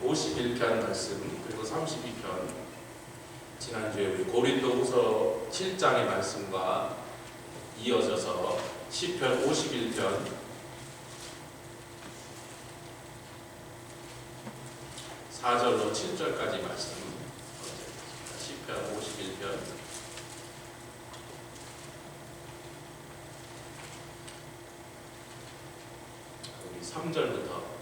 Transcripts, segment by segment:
51편 말씀 그리고 32편 지난주에 우리 고린도후서 7장의 말씀과 이어져서 시편 51편 4절로 7절까지 말씀 시편 51편 우리 3절부터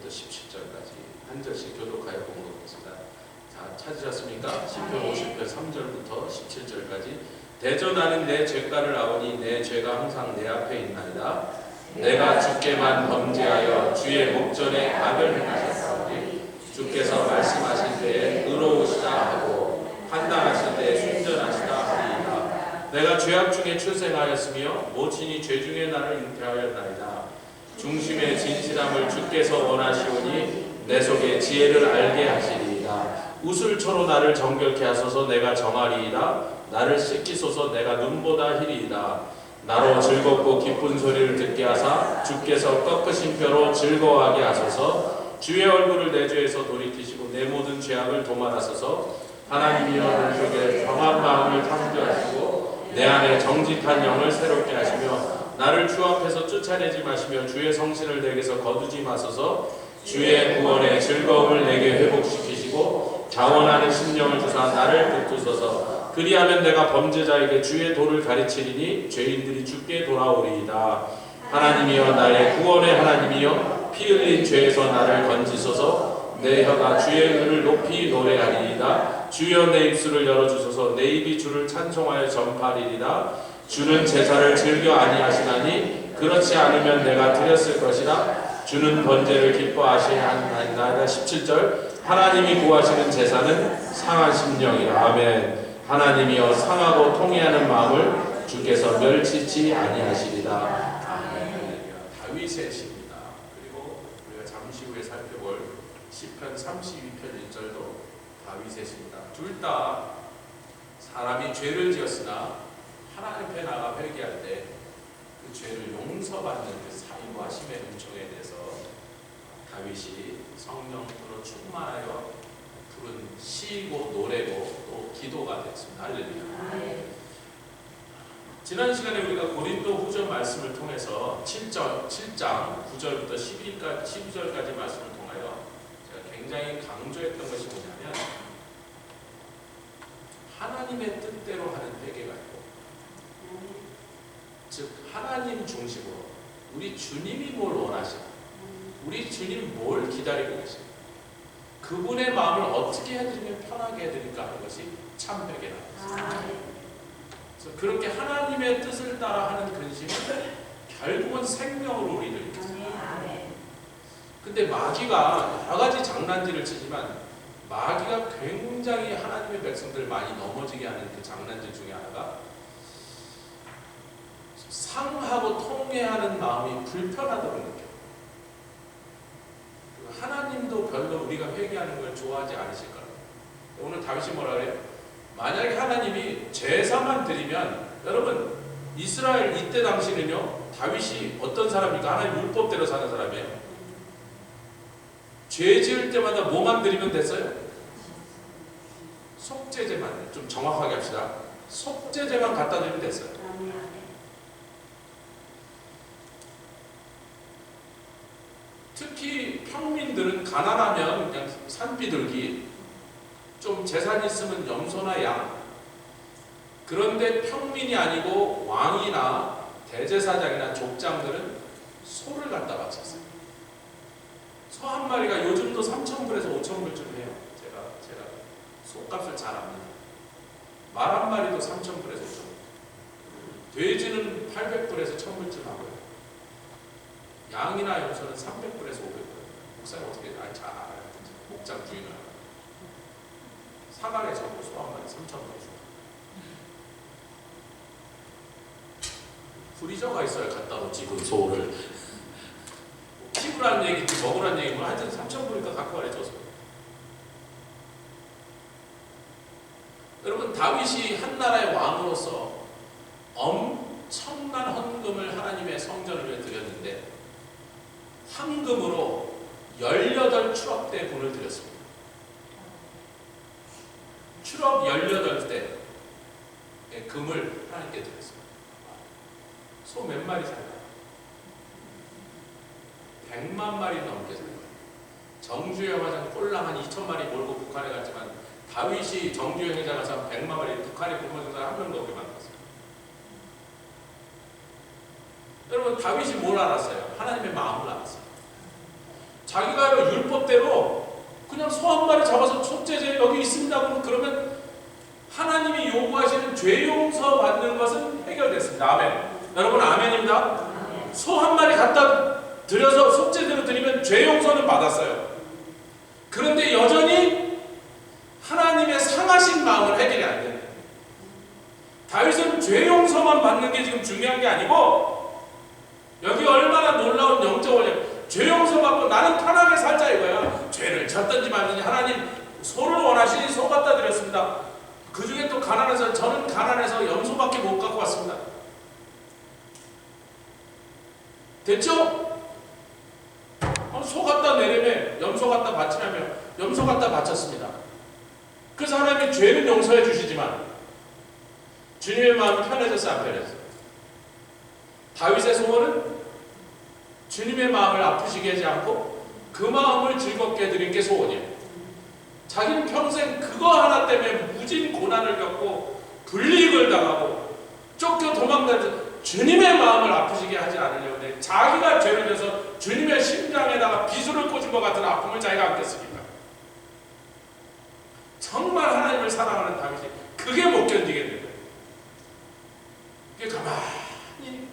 17절까지 한 절씩 교독하여 공부하겠습니다. 자, 찾으셨습니까? 시편 50편 3절부터 17절까지. 대전하는 내 죄가를 아오니 내 죄가 항상 내 앞에 있나이다. 내가 주께만 범죄하여 주의 목전에 악을 행하셨사오니 주께서 말씀하실 때에 의로우시다 하고 판단하실 때에 순전하시다 하리이다. 내가 죄악 중에 출생하였으며 모친이 죄 중에 나를 잉태하였나이다. 중심의 진실함을 주께서 원하시오니 내 속에 지혜를 알게 하시리이다. 우슬초로 나를 정결케 하소서. 내가 정하리이다. 나를 씻기소서. 내가 눈보다 희리이다. 나로 즐겁고 기쁜 소리를 듣게 하사 주께서 꺾으신 뼈로 즐거워하게 하소서. 주의 얼굴을 내 죄에서 돌이키시고 내 모든 죄악을 도말하소서. 하나님이여 내 속에 정한 마음을 창조하시고 내 안에 정직한 영을 새롭게 하시며 나를 주 앞에서 쫓아내지 마시며 주의 성신을 내게서 거두지 마소서. 주의 구원의 즐거움을 내게 회복시키시고 자원하는 심령을 주사 나를 붙드소서. 그리하면 내가 범죄자에게 주의 도를 가르치리니 죄인들이 주께 돌아오리이다. 하나님이여 나의 구원의 하나님이여 피 흘린 죄에서 나를 건지소서. 내 혀가 주의 의를 높이 노래하리이다. 주여 내 입술을 열어주소서. 내 입이 주를 찬송하여 전파하리이다. 주는 제사를 즐겨 아니하시나니 그렇지 않으면 내가 드렸을 것이라. 주는 번제를 기뻐하시나이다. 17절 하나님이 구하시는 제사는 상한 심령이라. 아멘. 하나님이여 상하고 통회하는 마음을 주께서 멸치지 아니하시리다. 아멘. 다윗의 시입니다. 그리고 우리가 잠시 후에 살펴볼 시편 32편 1절도 다윗의 시입니다. 둘 다 사람이 죄를 지었으나 하나님 앞에 나가 회개할 때 그 죄를 용서받는 그 사임과 심의 은총에 대해서 다윗이 성령으로 충만하여 부른 시이고 노래고 또 기도가 됐습니다. 할렐루야. 지난 시간에 우리가 고린도 후서 말씀을 통해서 7장 9절부터 12절까지 말씀을 통하여 제가 굉장히 강조했던 것이 뭐냐면 하나님의 뜻대로 하는 회개가 있고 즉 하나님 중심으로 우리 주님이 뭘 원하시나 우리 주님 뭘 기다리고 계시나 그분의 마음을 어떻게 해드리면 편하게 해드릴까 하는 것이 참 회개라. 그래서 그렇게 하나님의 뜻을 따라 하는 근심은 결국은 생명으로 우리를 이끌어요. 근데 마귀가 여러 가지 장난질을 치지만 마귀가 굉장히 하나님의 백성들을 많이 넘어지게 하는 그 장난질 중에 하나가 상하고 통회하는 마음이 불편하다고 느껴요. 하나님도 별로 우리가 회개하는 걸 좋아하지 않으실 거예요. 오늘 다윗이 뭐라 그래요? 만약에 하나님이 제사만 드리면 여러분 이스라엘 이때 당시는요 다윗이 어떤 사람입니까? 하나님 율법대로 사는 사람이에요. 죄 지을 때마다 뭐만 드리면 됐어요? 속죄제만. 좀 정확하게 합시다. 속죄제만 갖다 드리면 됐어요. 특히 평민들은 가난하면 그냥 산비둘기, 좀 재산이 있으면 염소나 양. 그런데 평민이 아니고 왕이나 대제사장이나 족장들은 소를 갖다 바쳤어요. 소 한 마리가 요즘도 3,000불에서 5,000불쯤 해요. 제가 소값을 잘 압니다. 말 한 마리도 3,000불에서 5,000불. 돼지는 800불에서 1,000불쯤 하고요. 양이나 염소는 300불에서 500불. 목사님 어떻게 잘 알아요? 목장 주인은 사간에 적고 소 한 마리 3,000불 주고 프리저가 있어야 갖다 놓지 그 소를. 키우라는 얘기지 먹으라는 얘기 뭐 하여튼 3,000불이니까 갖고 가래 줘서. 여러분 다윗이 한 나라의 왕으로서 엄청난 헌금을 하나님의 성전을 위해 드렸는데 황금으로 18추럭대 분을 드렸습니다. 추럭 18대 금을 하나님께 드렸습니다. 소 몇 마리 살까요? 100만 마리 넘게 살까요? 정주영 화장 꼴랑 한 2,000마리 몰고 북한에 갔지만 다윗이 정주영 회장 가서 100만 마리 북한에 굶어준 사람 한 명도 없게 만들었어요. 여러분 다윗이 뭘 알았어요? 하나님의 마음을 알았어요. 자기가 율법대로 그냥 소 한 마리 잡아서 속죄제 여기 있습니다 그러면 하나님이 요구하시는 죄 용서 받는 것은 해결됐습니다. 아멘. 여러분 아멘입니다. 소 한 마리 갖다 드려서 속죄제로 드리면 죄 용서는 받았어요. 그런데 여전히 하나님의 상하신 마음을 해결이 안 돼요. 다윗은 죄 용서만 받는 게 지금 중요한 게 아니고 여기 얼마나 놀라운 영적 원리. 죄 용서 받고 나는 편하게 살자 이거야. 죄를 졌든지 말든지 하나님 소를 원하시니 소 갖다 드렸습니다. 그 중에 또 가난해서 저는 가난해서 염소밖에 못 갖고 왔습니다. 됐죠? 소 갖다 내려면 염소 갖다 바치라며 염소 갖다 바쳤습니다. 그래서 하나님이 죄는 용서해 주시지만 주님의 마음이 편해졌어요, 안 편해졌어요? 다윗의 소원은 주님의 마음을 아프시게 하지 않고 그 마음을 즐겁게 해드린 게 소원이에요. 자기는 평생 그거 하나 때문에 무진 고난을 겪고 불이익을 당하고 쫓겨 도망다녀서 주님의 마음을 아프시게 하지 않으려고 해. 자기가 죄를 져서 주님의 심장에다가 비수를 꽂은 것 같은 아픔을 자기가 안겠습니까? 정말 하나님을 사랑하는 다윗이 그게 못 견디겠는 거예요. 그게 가만히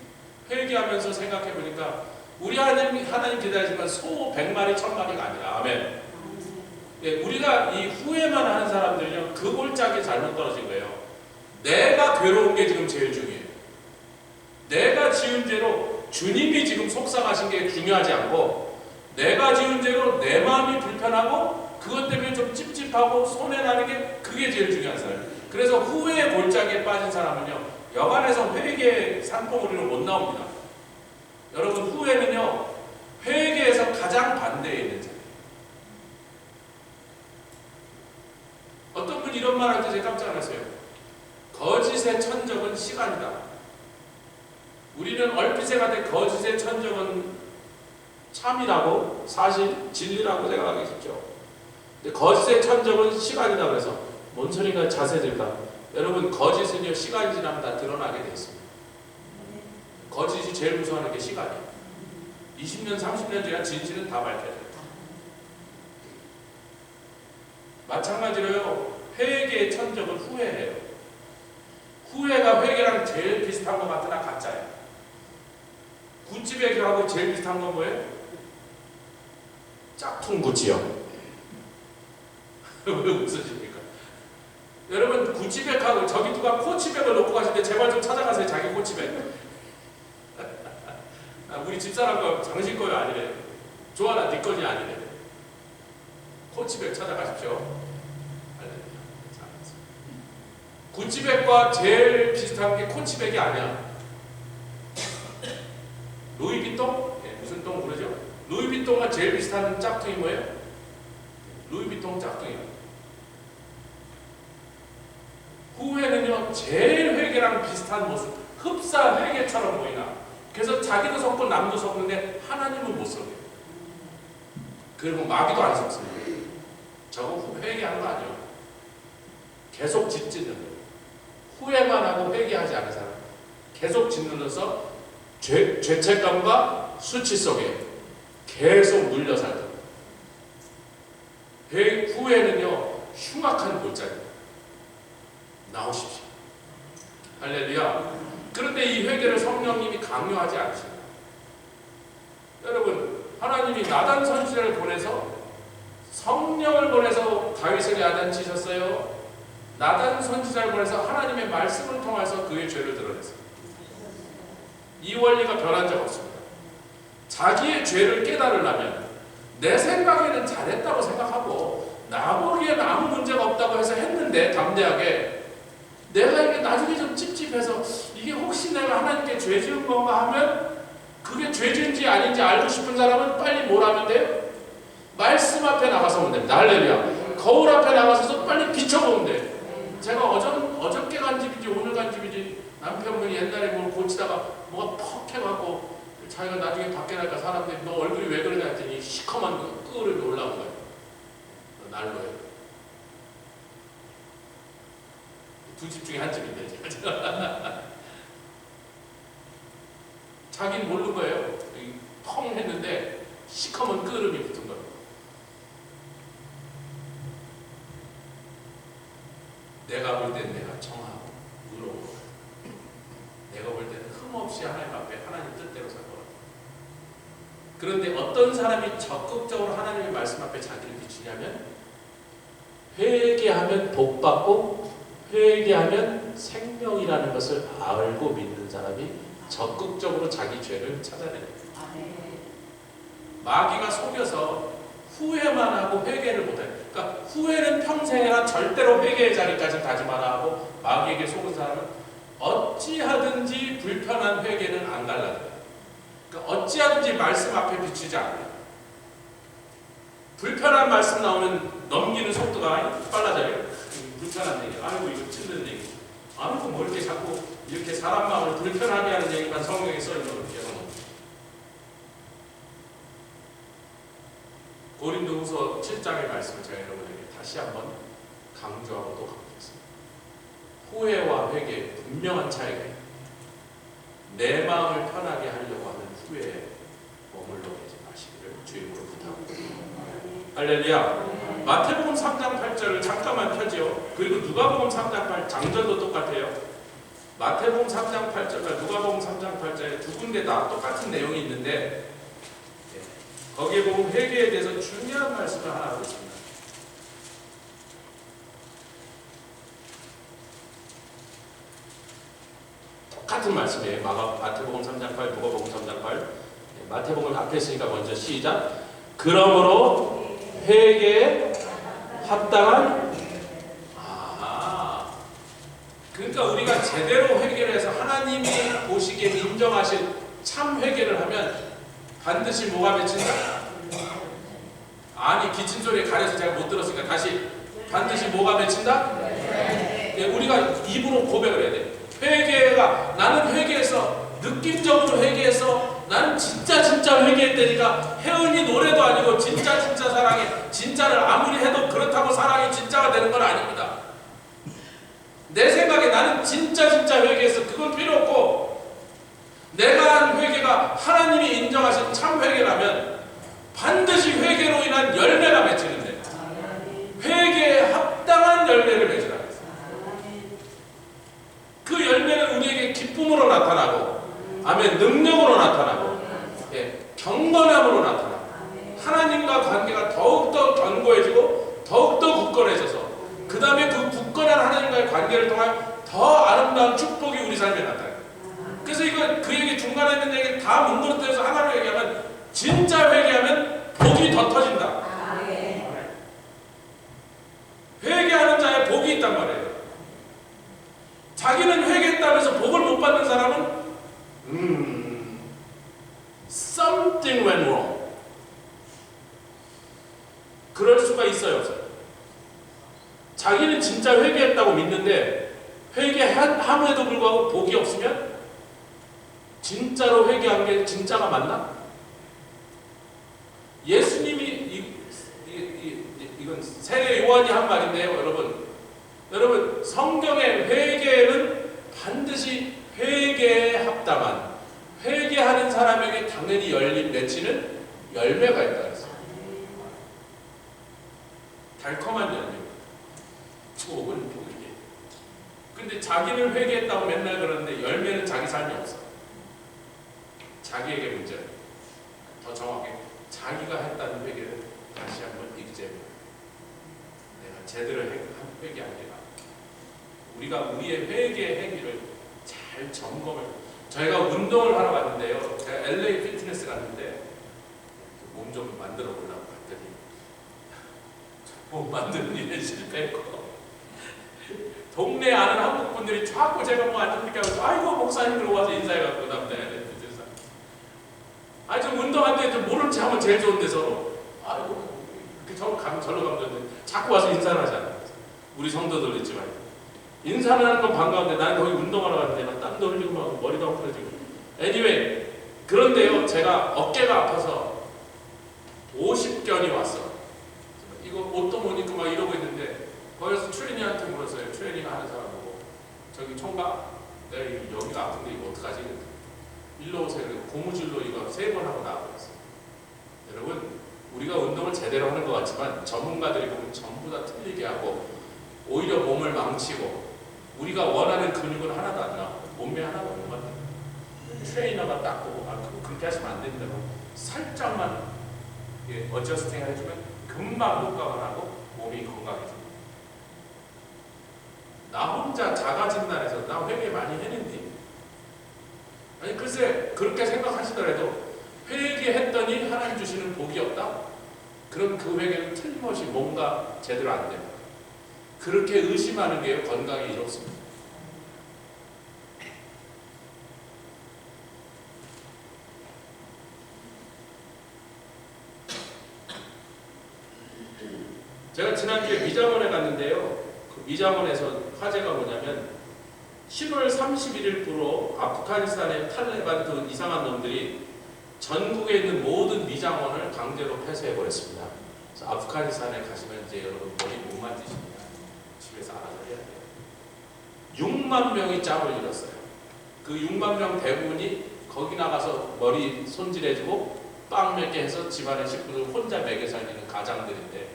회개하면서 생각해 보니까 우리 하나님 기다리지만 소 100마리 1000마리가 아니라 아멘. 예, 우리가 이 후회만 하는 사람들은요 그 골짜기 잘못 떨어진 거예요. 내가 괴로운 게 지금 제일 중요해요. 내가 지은 죄로 주님이 지금 속상하신 게 중요하지 않고 내가 지은 죄로 내 마음이 불편하고 그것 때문에 좀 찝찝하고 손해나는 게 그게 제일 중요한 사람이에요. 그래서 후회의 골짜기에 빠진 사람은요 여간에서 회개의 산봉우리로 못 나옵니다. 여러분 후회는요 회개에서 가장 반대에 있는 자예요. 어떤 분이 이런 말 할 때 제가 깜짝 놀랐어요. 거짓의 천적은 시간이다. 우리는 얼핏 생각할 때 거짓의 천적은 참이라고 사실 진리라고 생각하기 쉽죠. 근데 거짓의 천적은 시간이다 그래서 뭔 소리가 자세들까? 여러분 거짓은요 시간이 지나면 다 드러나게 돼 있습니다. 거짓이 제일 무서워하는 게 시간이에요. 20년 30년 지나 진실은 다 밝혀져요. 마찬가지로요 회개의 천적은 후회예요. 후회가 회개랑 제일 비슷한 것 같으나 가짜예요. 구찌백하고 제일 비슷한 건 뭐예요? 짝퉁구찌요. 왜 웃으십니까? 여러분 구찌백하고 저기 누가 코치백을 놓고 가시는데 제발 좀 찾아가세요. 자기 코치백. 우리 집사람 거 당신 거요 아니래요. 조아나 네 거지 아니래요. 코치백 찾아가십시오. 구찌백과 제일 비슷한 게 코치백이 아니야. 루이비통? 네, 무슨 똥 그러죠? 루이비통과 제일 비슷한 짝퉁이 뭐예요? 루이비통 짝퉁이에요. 후회는요 제일 회개랑 비슷한 모습, 흡사 회개처럼 보이나. 그래서 자기도 섞고 남도 섞는데 하나님은 못 섞어요. 그리고 마귀도 안 섞습니다. 저거 회개한 거 아니에요. 계속 짓짓는 거예요. 후회만 하고 회개하지 않은 사람 계속 짓눌러서 죄책감과 수치 속에 계속 물려 살다. 후회는요 흉악한 골짜기입니다. 나오십시오. 할렐루야. 그런데 이 회개를 성령님이 강요하지 않으십니다. 여러분 하나님이 나단 선지자를 보내서 성령을 보내서 다윗에게 야단치셨어요. 나단 선지자를 보내서 하나님의 말씀을 통해서 그의 죄를 드러냈습니다. 이 원리가 변한 적 없습니다. 자기의 죄를 깨달으려면 내 생각에는 잘했다고 생각하고 나 보기에는 아무 문제가 없다고 해서 했는데 담대하게 내가 이게 나중에 좀 찝찝해서 이게 혹시 내가 하나님께 죄 지은 건가 하면 그게 죄 지은지 아닌지 알고 싶은 사람은 빨리 뭘 하면 돼요? 말씀 앞에 나가서 보면 됩니다. 할렐루야. 거울 앞에 나가서 빨리 비춰보면 돼. 제가 어저께 간 집인지 오늘 간 집인지 남편분이 옛날에 뭘 고치다가 뭐가 퍽 해갖고 자기가 나중에 밖에 나니까 사람들이 너 얼굴이 왜 그러냐 했더니 시커먼 끄름이 올라온 거예요. 난로에. 두 집 중에 한 집인데 자기는 모르는 거예요. 펑 했는데 시커먼 끄름이 붙은 거예요. 내가 볼 땐 내가 정하고 의로워. 내가 볼 때는 흠없이 하나님 앞에 하나님 뜻대로 살 것 같아요. 그런데 어떤 사람이 적극적으로 하나님의 말씀 앞에 자기를 비추냐면 회개하면 복받고 회개하면 생명이라는 것을 알고 믿는 사람이 적극적으로 자기 죄를 찾아내요. 마귀가 속여서 후회만 하고 회개를 못해요. 그러니까 후회는 평생이나 절대로 회개의 자리까지 가지 마라 하고 마귀에게 속은 사람은 어찌하든지 불편한 회개는 안 갈라져요. 그러니까 어찌하든지 말씀 앞에 비추지 않아요. 불편한 말씀 나오면 넘기는 속도가 빨라져요. 불편한 얘기, 아이고 이거 찔르는 얘기, 아이고 뭐 이렇게 자꾸 이렇게 사람 마음을 불편하게 하는 얘기만 성경에 써있는 거예요. 고린도후서 7장의 말씀을 제가 여러분에게 다시 한번 강조하고 또 강조했습니다. 후회와 회개에 분명한 차이가 있다. 내 마음을 편하게 하려고 하는 후회에 머물러 계지 마시기를 주님으로 부탁합니다. 할렐루야. 마태복음 3장 8절을 잠깐만 펴지요. 그리고 누가복음 3장 8 장전도 똑같아요. 마태복음 3장 8절과 누가복음 3장 8절에 두 군데 다 똑같은 내용이 있는데 거기에 보면 회개에 대해서 중요한 말씀을 하나 하고 있습니다. 똑같은 말씀이에요. 마태복음 3장 8, 누가복음 3장 8. 마태복음을 앞에 했으니까 먼저 시작. 그러므로 회개에 합당한 그러니까 우리가 제대로 회개를 해서 하나님이 보시기에 인정하실 참 회개를 하면 반드시 뭐가 맺힌다? 아니 기침소리에 가려서 제가 못 들었으니까 다시 반드시 뭐가 맺힌다? 우리가 입으로 고백을 해야 돼. 회개가 나는 회개해서 느낌적으로 회개해서 나는 진짜 회개했다니까 혜은이 노래도 아니고 진짜 사랑해 진짜를 아무리 해도 그렇다고 사랑이 진짜가 되는 건 아닙니다. 내 생각에 나는 진짜 회개해서 그건 필요 없고 내가 한 회개가 하나님이 인정하신 참 회개라면 반드시 회개로 인한 열매가 맺히는데 회개에 합당한 열매를 맺으라. 그 열매는 우리에게 기쁨으로 나타나고 아멘 능력으로 나타나고 경건함으로 나타나고 하나님과 관계가 더욱더 견고해지고 더욱더 굳건해져서 그 다음에 그 굳건한 하나님과의 관계를 통하여 더 아름다운 축복이 우리 삶에 나타나요. 그래서 이거 그 얘기 중간에 있는 얘기 다 뭉그러뜨려서 하나로 얘기하면 진짜 회개하면 복이 더 터진다. 회개하는 자의 복이 있단 말이에요. 자기는 회개했다면서 복을 못 받는 사람은 something went wrong. 그럴 수가 있어요, 없어요? 자기는 진짜 회개했다고 믿는데 회개함에도 불구하고 복이 없으면 진짜로 회개한 게 진짜가 맞나? 예수님이 이건 세례 요한이 한 말인데요, 여러분 성경의 회개는 반드시 회개에 합당한 회개하는 사람에게 당연히 맺히는 열매가 있다 그랬어요. 달콤한 열매. 좋은 복이게. 근데 자기는 회개했다고 맨날 그러는데 열매는 자기 삶이 없어. 자기에게 문제예요. 더 정확하게 자기가 했다는 회개를 다시 한번 읽제해요. 내가 제대로 한 회개 아니라 우리가 우리의 회개 행위를 잘 점검을. 저희가 운동을 하러 갔는데요. 제가 LA 피트니스 갔는데 몸 좀 만들어 보려고 갔더니 몸 만드는 일에 실패했고 동네 아는 한국 분들이 자꾸 제가 뭐 안 좋게 하고 아이고 목사님 들어와서 인사해갖고 남자애들 아니 좀 운동할 때 좀 모른 체 하면 제일 좋은데 서로 아이고 이렇게 저로 가면 좋은데 자꾸 와서 인사를 하잖아. 우리 성도들 있지만 인사를 하는 건 반가운데 나는 거기 운동하러 가는데 막 땀도 흘리고 막 머리도 엉클어지고 anyway 그런데요 제가 어깨가 아파서 50견이 왔어. 이거 옷도 못 입고 막 이러고 있는데 거기서 트레이닝한테 물었어요. 트레이닝 하는 사람 보고 저기 총각 내가 여기가 아픈데 이거 어떡하지? 일로 오세요. 고무줄로 이거 3번 하고 나와버렸어요. 여러분 우리가 운동을 제대로 하는 것 같지만 전문가들이 보면 전부 다 틀리게 하고 오히려 몸을 망치고 우리가 원하는 근육은 하나도 안 나와. 몸매 하나도 없는 것 같아요. 트레이너가 딱 보고 그렇게 하시면 안 됩니다. 살짝만 어저스팅 해주면 금방 효과가 나고 몸이 건강해집니다. 나 혼자 자가진단해서 나 회개 많이 했는데 아니 글쎄 그렇게 생각하시더라도 회개했더니 하나님 주시는 복이 없다? 그럼 그 회개는 틀림없이 뭔가 제대로 안 됩니다. 그렇게 의심하는 게 건강에 이롭습니다. 제가 지난주에 미장원에 갔는데요. 그 미장원에서 화제가 뭐냐면 10월 31일부로 아프가니스탄의 탈레반 이상한 놈들이 전국에 있는 모든 미장원을 강제로 폐쇄해버렸습니다. 그래서 아프가니스탄에 가시면 이제 여러분 머리 못 만지십니다. 집에서 알아서 해야 돼요. 6만 명이 짬을 잃었어요. 그 6만 명 대부분이 거기 나가서 머리 손질해주고 빵 몇 개 해서 집안의 식구들 혼자 먹여 살리는 가장들인데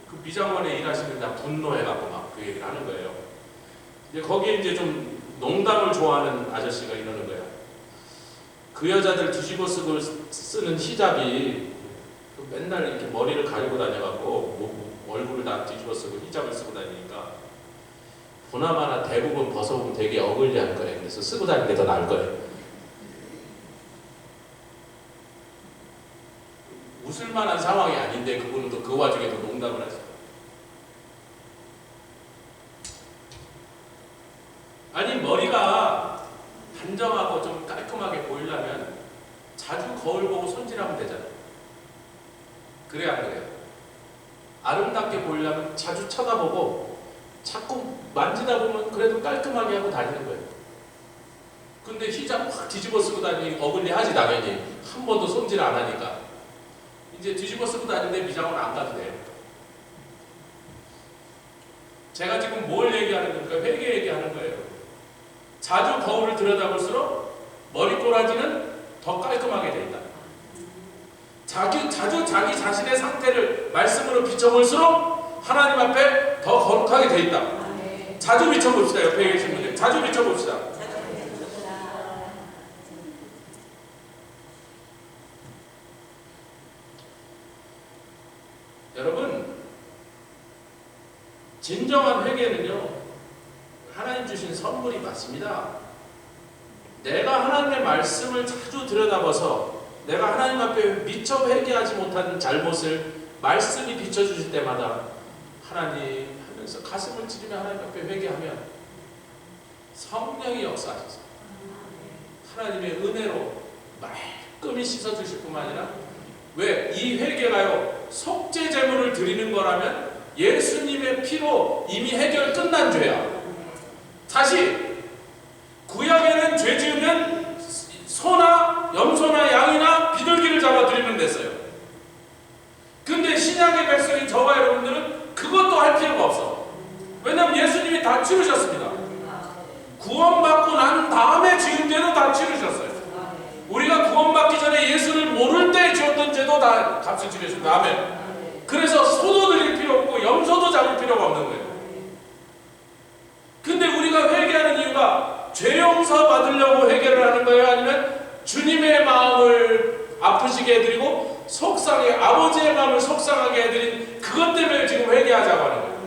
그 미장원에 일하시는 다 분노해갖고 막 그 얘기를 하는 거예요. 이제 거기에 이제 좀 농담을 좋아하는 아저씨가 이러는 거야. 그 여자들 뒤집어 쓰고 쓰는 히잡이 맨날 이렇게 머리를 가리고 다녀갖고 얼굴을 다 뒤집어 쓰고 히잡을 쓰고 다니니까 보나마나 대부분 벗어보면 되게 어글리할 거예요. 그래서 쓰고 다니는 게 더 나을 거예요. 웃을 만한 상황이 아닌데 그분은 또 그 와중에 또 농담을 하시죠. 아니 머리가 단정하고 좀 깔끔하게 보이려면 자주 거울 보고 손질하면 되잖아요. 그래 안 그래요? 아름답게 보이려면 자주 쳐다보고 자꾸 만지다 보면 그래도 깔끔하게 하고 다니는 거예요. 근데 히잡 확 뒤집어 쓰고 다니니 어글리하지 당연히. 한 번도 손질 안 하니까. 이제 뒤집어 쓰고 다니는데 미장원 안 가도 돼요. 제가 지금 뭘 얘기하는 겁니까? 회개 얘기하는 거예요. 자주 거울을 들여다볼수록 머리꼬라지는 더 깔끔하게 된다. 자주 자기 자신의 상태를 말씀으로 비춰볼수록 하나님 앞에 더 거룩하게 돼 있다. 자주 비춰봅시다. 옆에 계신 분들 자주 비춰봅시다. 여러분 진정한 회개는요 하나님 주신 선물이 맞습니다. 내가 하나님의 말씀을 자주 들여다봐서 내가 하나님 앞에 미처 회개하지 못한 잘못을 말씀이 비춰주실 때마다 하나님 하면서 가슴을 찌르며 하나님 앞에 회개하면 성령이 역사하셔서 하나님의 은혜로 말끔히 씻어주실 뿐만 아니라 왜? 이 회개가요 속죄 제물을 드리는 거라면 예수님의 피로 이미 해결 끝난 죄야. 다시 구약에는 죄 지으면 소나 염소나 양이나 비둘기를 잡아드리면 됐어요. 근데 신약의 백성인 저와 여러분들은 그것도 할 필요가 없어. 왜냐하면 예수님이 다 치르셨습니다. 구원받고 난 다음에 지은 죄는 다 치르셨어요. 우리가 구원받기 전에 예수를 모를 때 지었던 죄도 다 값을 치르셨습니다. 아멘. 그래서 소도 드릴 필요 없고 염소도 잡을 필요가 없는 거예요. 근데 우리가 회개하는 이유가 죄 용서 받으려고 회개를 하는 거예요? 아니면 주님의 마음을 아프시게 해드리고 속상해 아버지의 마음을 속상하게 해드린 그것 때문에 지금 회개하자고 하는 거예요.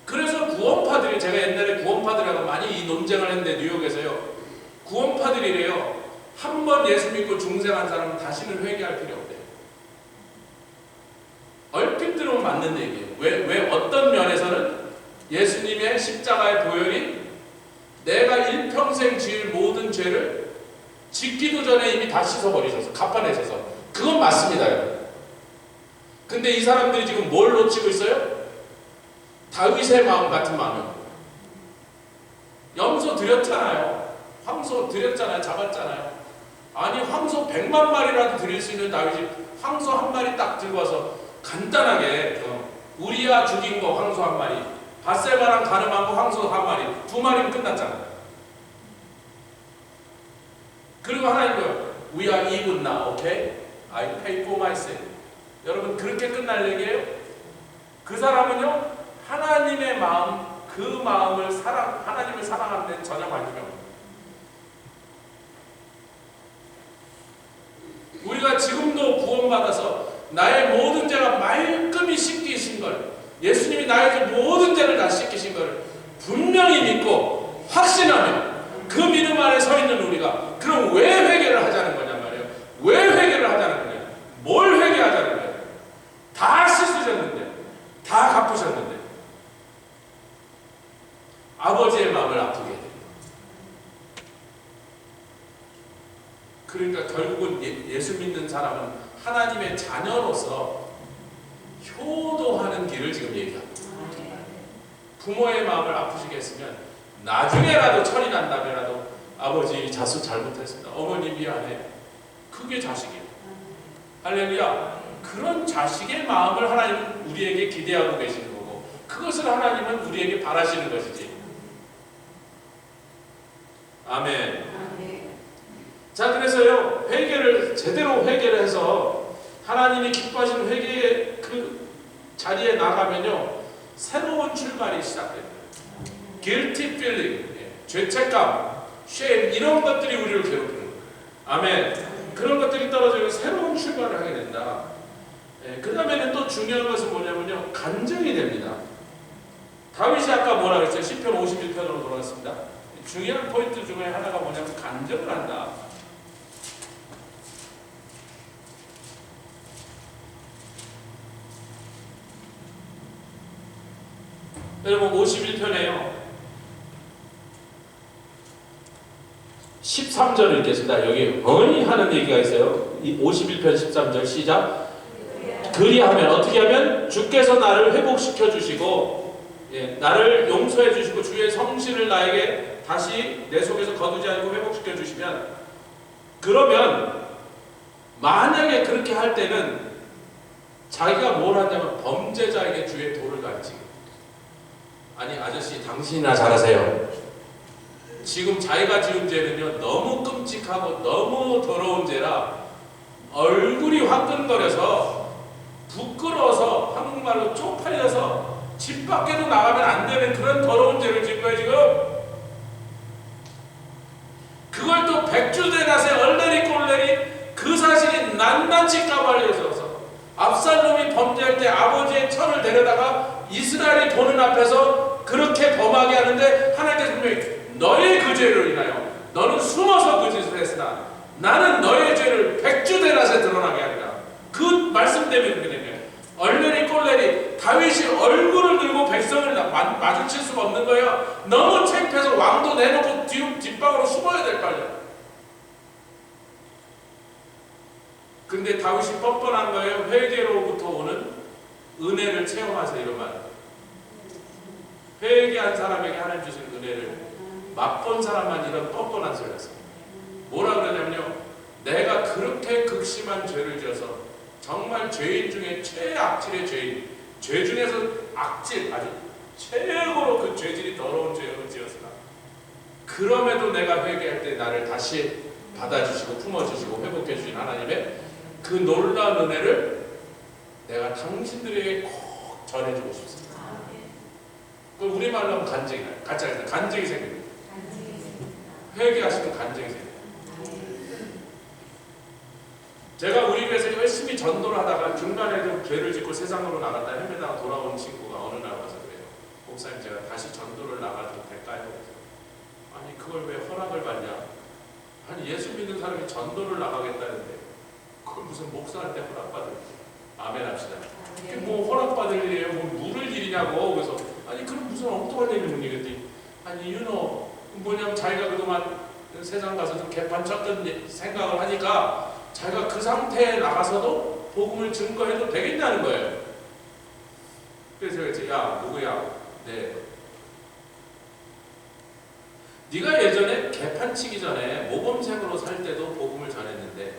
그래서 구원파들이 제가 옛날에 구원파들하고 많이 이 논쟁을 했는데 뉴욕에서요 구원파들이래요. 한 번 예수 믿고 중생한 사람은 다시는 회개할 필요 없대요. 맞는 얘기예요. 왜 어떤 면에서는 예수님의 십자가의 보혈이 내가 일평생 지을 모든 죄를 짓기도 전에 이미 다 씻어버리셔서 갚아내셔서 그건 맞습니다. 여러분. 근데 이 사람들이 지금 뭘 놓치고 있어요? 다윗의 마음 같은 마음이에요. 염소 드렸잖아요. 황소 드렸잖아요. 잡았잖아요. 아니 황소 100만 마리라도 드릴 수 있는 다윗이 황소 한 마리 딱 들고 와서 간단하게 우리야 죽인 거 황소 한 마리, 밧세바랑 가늠한 거 황소 한 마리, 2마리면 끝났잖아요. 그리고 하나님은 We are even now, okay? I pay for my sin. 여러분 그렇게 끝날 얘기예요? 그 사람은요 하나님의 마음, 그 마음을 하나님을 사랑하는 데 전혀 관심이 없어요. 우리가 지금도 구원받아서 나의 모든 죄가 말끔히 씻기신 걸, 예수님이 나의 모든 죄를 다 씻기신 걸 분명히 믿고 확신하며 그 믿음 안에 서 있는 우리가 그럼 왜 회개를 하자는 거냐 말이에요. 왜 회개를 하자는 거냐. 뭘 회개하자는 거예요. 다 씻으셨는데, 다 갚으셨는데 아버지의 마음을 아프게 해요. 그러니까 결국은 예수 믿는 사람은 하나님의 자녀로서 효도하는 길을 지금 얘기합니다. 부모의 마음을 아프시게 했으면 나중에라도 철이 난다면라도 아버지 자수 잘못했습니다. 어머니 미안해. 그게 자식이에요. 할렐루야. 그런 자식의 마음을 하나님은 우리에게 기대하고 계시는 거고 그것을 하나님은 우리에게 바라시는 것이지. 아멘. 자, 그래서요 회개를 제대로 회개를 해서 하나님이 기뻐하시는 회개의 그 자리에 나가면요 새로운 출발이 시작됩니다. guilty feeling, 죄책감, shame 이런 것들이 우리를 괴롭히는 거예요. 아멘. 그런 것들이 떨어지면 새로운 출발을 하게 된다. 그 다음에는 또 중요한 것은 뭐냐면요 간증이 됩니다. 다윗이 아까 뭐라 그랬어요? 시편 51편으로 돌아갔습니다. 중요한 포인트 중에 하나가 뭐냐면 간증을 한다. 여러분 51편에요 13절을 읽겠습니다. 여기 어이 하는 얘기가 있어요. 51편 13절 시작. 그리하면 어떻게 하면 주께서 나를 회복시켜 주시고 나를 용서해 주시고 주의 성실을 나에게 다시 내 속에서 거두지 않고 회복시켜 주시면 그러면 만약에 그렇게 할 때는 자기가 뭘 하냐면 범죄자에게 주의 도를 가르치고 아니 아저씨 당신이나 잘하세요. 지금 자기가 지은 죄는요 너무 끔찍하고 너무 더러운 죄라 얼굴이 화끈거려서 부끄러워서 한국말로 쪽팔려서 집 밖에도 나가면 안 되는 그런 더러운 죄를 지은 거예요 지금. 그걸 또 백주대낮에 얼레리 꼴레리 그 사실이 낱낱이 까발려져서 압살롬이 범죄할 때 아버지의 철을 데려다가 이스라엘이 보는 앞에서 그렇게 범하게 하는데 하나님께서 분명히 너의 그 죄를 인하여 너는 숨어서 그 짓을 했으나 나는 너의 죄를 백주대낮에 드러나게 하리라. 그 말씀 때문에 그렇게 된 거예요. 얼레리 꼴레리 다윗이 얼굴을 들고 백성을 마주칠 수가 없는 거예요. 너무 창피해서 왕도 내놓고 뒷방으로 숨어야 될 거 아니에요. 근데 다윗이 뻔뻔한 거예요. 회개로부터 오는 은혜를 체험하세요. 이런 말. 회개한 사람에게 하나님 주시는 은혜를 맛본 사람만 이런 뻔뻔한 소리를 했습니다. 뭐라 그러냐면요. 내가 그렇게 극심한 죄를 지어서 정말 죄인 중에 최악질의 죄인, 죄 중에서 악질, 아주 최고로 그 죄질이 더러운 죄를 지었으나 그럼에도 내가 회개할 때 나를 다시 받아주시고 품어주시고 회복해주신 하나님의 그 놀라운 은혜를 내가 당신들에게 꼭 전해주고 싶습니다. 그걸 우리말로 하면 간증이나요. 같이 하겠습니다. 간증이 생깁니다. 회개하시면 간증이 생깁니다. 제가 우리 교회에서 열심히 전도를 하다가 중간에 좀 죄를 짓고 세상으로 나갔다 헤매다가 돌아온 친구가 어느 날 와서 그래요. 목사님 제가 다시 전도를 나가도 될까요? 아니 그걸 왜 허락을 받냐? 아니 예수 믿는 사람이 전도를 나가겠다는데 그걸 무슨 목사한테 허락받을 아멘 합시다. 그게 뭐 허락받을 믿냐고. 그래서 아니 그럼 무슨 엉뚱한 얘기를 못 얘기했더니 아니 뭐냐면 자기가 그동안 세상 가서 좀 개판 쳤던 생각을 하니까 자기가 그 상태에 나가서도 복음을 증거해도 되겠냐는 거예요. 그래서 제가 이제 야 누구야? 네가 예전에 개판 치기 전에 모범생으로 살 때도 복음을 전했는데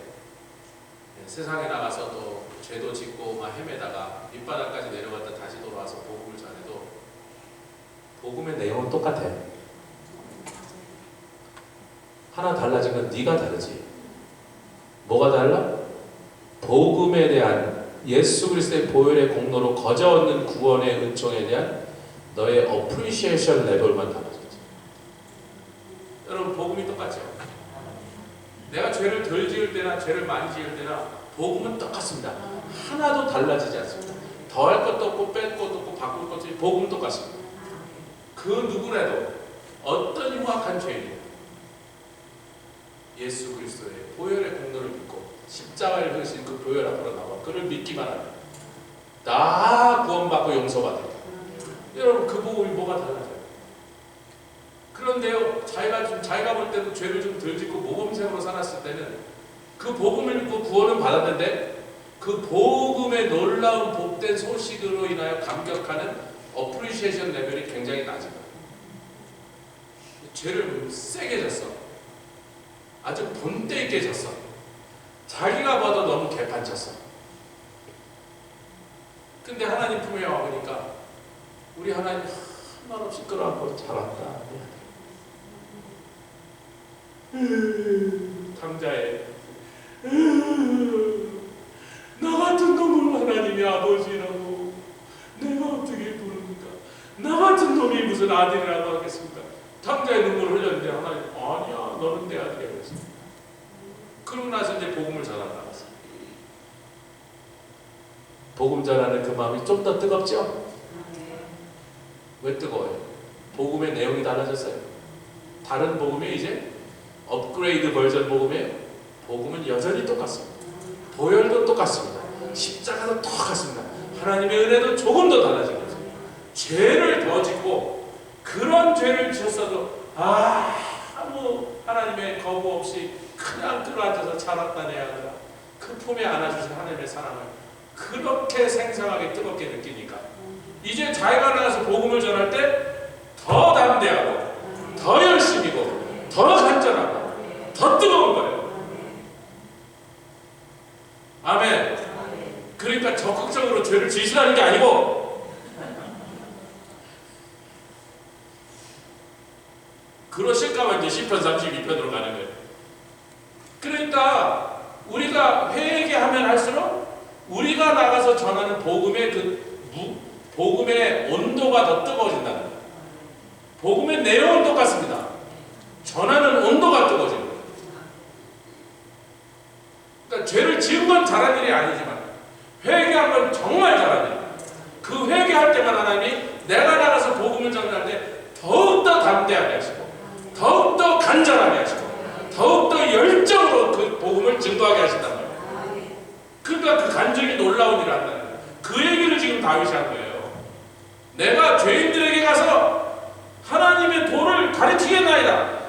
세상에 나가서 또 죄도 짓고 막 헤매다가 밑바닥까지 내려갔다 다시 돌아와서 복음을 전해도 복음의 내용은 똑같아요. 하나 달라진 건 네가 다르지. 뭐가 달라? 복음에 대한 예수 그리스도의 보혈의 공로로 거저 얻는 구원의 은총에 대한 너의 어프리시에이션 레벨만 달라졌지. 여러분 복음이 똑같죠? 내가 죄를 덜 지을 때나 죄를 많이 지을 때나 복음은 똑같습니다. 하나도 달라지지 않습니다. 더할 것도 없고 뺄 것도 없고 바꿀 것도 없고 복음은 똑같습니다. 그 누구라도 어떤 흉악한 죄인 예수 그리스도의 보혈의 공로를 믿고 십자가를 흘리신 그 보혈 앞으로 나와 그를 믿기만 하면 다 구원받고 용서받는다. 여러분 그 복음이 뭐가 달라져요? 그런데요 자기가 볼 때도 죄를 좀 덜 짓고 모범생으로 살았을 때는 그 복음을 믿고 구원은 받았는데 그 복음의 놀라운 복된 소식으로 인하여 감격하는 어프리시에이션 레벨이 굉장히 낮은 거예요. 죄를 세게 졌어. 아주 본때 있게 졌어. 자기가 봐도 너무 개판쳤어. 근데 하나님 품에 와보니까 우리 하나님 한말없이 끌어안고 잘한다. 강자에 나 같은 놈을 하나님의 아버지라고 내가 어떻게 부릅니까? 나 같은 놈이 무슨 아들이라고 하겠습니까? 탕자의 눈물을 흘렸는데 하나님 아니야 너는 내 아들이야 그랬어. 그러고 나서 이제 복음을 전하러 나갔어. 복음 전하는 그 마음이 좀 더 뜨겁죠? 왜 뜨거워요? 복음의 내용이 달라졌어요. 다른 복음이 이제 업그레이드 버전 복음이에요. 복음은 여전히 똑같습니다. 보혈도 똑같습니다. 십자가도 똑같습니다. 하나님의 은혜도 조금 더 달라진 거죠. 죄를 더 짓고 그런 죄를 지었어도 아무 하나님의 거부 없이 그냥 끌어앉아서 자랐다 내 아들아 그 품에 안아주신 하나님의 사랑을 그렇게 생생하게 뜨겁게 느끼니까 이제 자기가 나가서 복음을 전할 때 더 담대하고 더 열심히고 더 간절하고 더 뜨거운 거예요. 아멘. 그러니까 적극적으로 죄를 지시하는 게 아니고 그러실까봐 이제 시편 32편으로 가는 거예요. 그러니까 우리가 회개하면 할수록 우리가 나가서 전하는 복음의 복음의 온도가 더 뜨거워진다는 거예요. 복음의 내용은 똑같습니다. 전하는 온도가 뜨거워지는 거예요. 그러니까 죄를 지은 건 잘한 일이 아니지만 회개한 건 정말 잘한 일. 그 회개할 때만 하나님이 내가 나가서 복음을 전할 때 더욱더 담대하게 하시고 더욱더 간절하게 하시고 더욱더 열정으로 그 복음을 증거하게 하신단 말이에요. 그러니까 그 간절히 놀라운 일을 한다는 거예요. 그 얘기를 지금 다윗이 한 거예요. 내가 죄인들에게 가서 하나님의 도를 가르치겠나이다.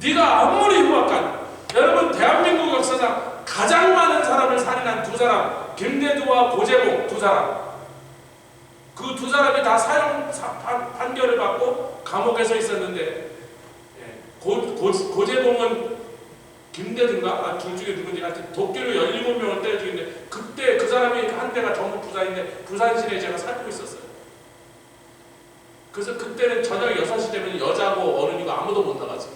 네가 아무리 흉악한 여러분 대한민국 역사상 가장 많은 사람을 살인한 두 사람 김대두와 고재봉 두 사람 그 두 사람이 다 사형 판결을 받고 감옥에서 있었는데 고재봉은 김대두인가? 둘 중에 누군지 하여튼 도끼로 17명을 때려 죽였는데 그때 그 사람이 한 대가 전부 부산인데 부산시내에 제가 살고 있었어요. 그래서 그때는 저녁 6시 되면 여자고 어른이고 아무도 못 나갔어요.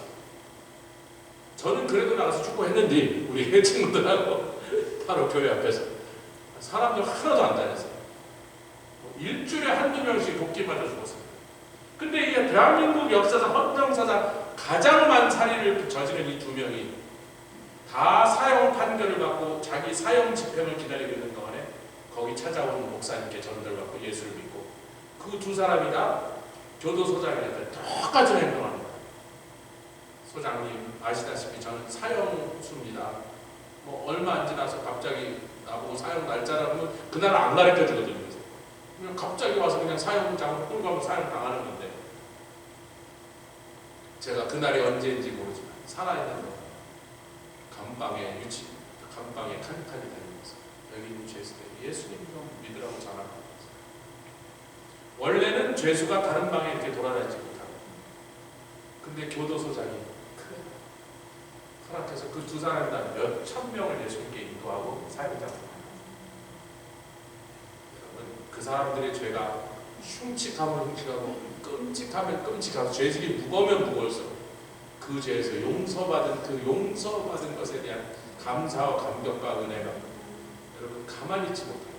저는 그래도 나가서 축구했는데 우리 애 친구들하고 바로 교회 앞에서 사람들 하나도 안 다녔어요. 일주일에 한두 명씩 도끼 맞아 죽었어요. 근데 이게 대한민국 역사상 헌정사상 가장 많은 살인을 저지른 이 두 명이 다 사형 판결을 받고 자기 사형 집행을 기다리고 있는 동안에 거기 찾아온 목사님께 전달받고 예수를 믿고 그 두 사람이 다 교도소장한테 똑같은 행동합니다. 소장님 아시다시피 저는 사형수입니다. 얼마 안 지나서 갑자기 나보고 사형 날짜라고 그날 안 가르쳐 주거든요. 그냥 갑자기 와서 그냥 사형장으로 끌고 가면 사형당하는 건데, 제가 그날이 언제인지 모르지만 살아있는 거 감방에 감방에 칸칸이 다니면서 여기 죄수 예수님 좀 믿으라고 전하는 거예요. 원래는 죄수가 다른 방에 이렇게 돌아다니지 못하고, 근데 교도소장이 허락해서 그 두 사람이나 몇 천 명을 예수님께 인도하고 사형장으로. 그 사람들의 죄가 흉측하면 흉측하고 끔찍하면 끔찍하고 죄질이 무거우면 무거울수록 그 죄에서 용서받은 그 용서받은 것에 대한 감사와 감격과 은혜가 여러분 가만히 있지 못해요.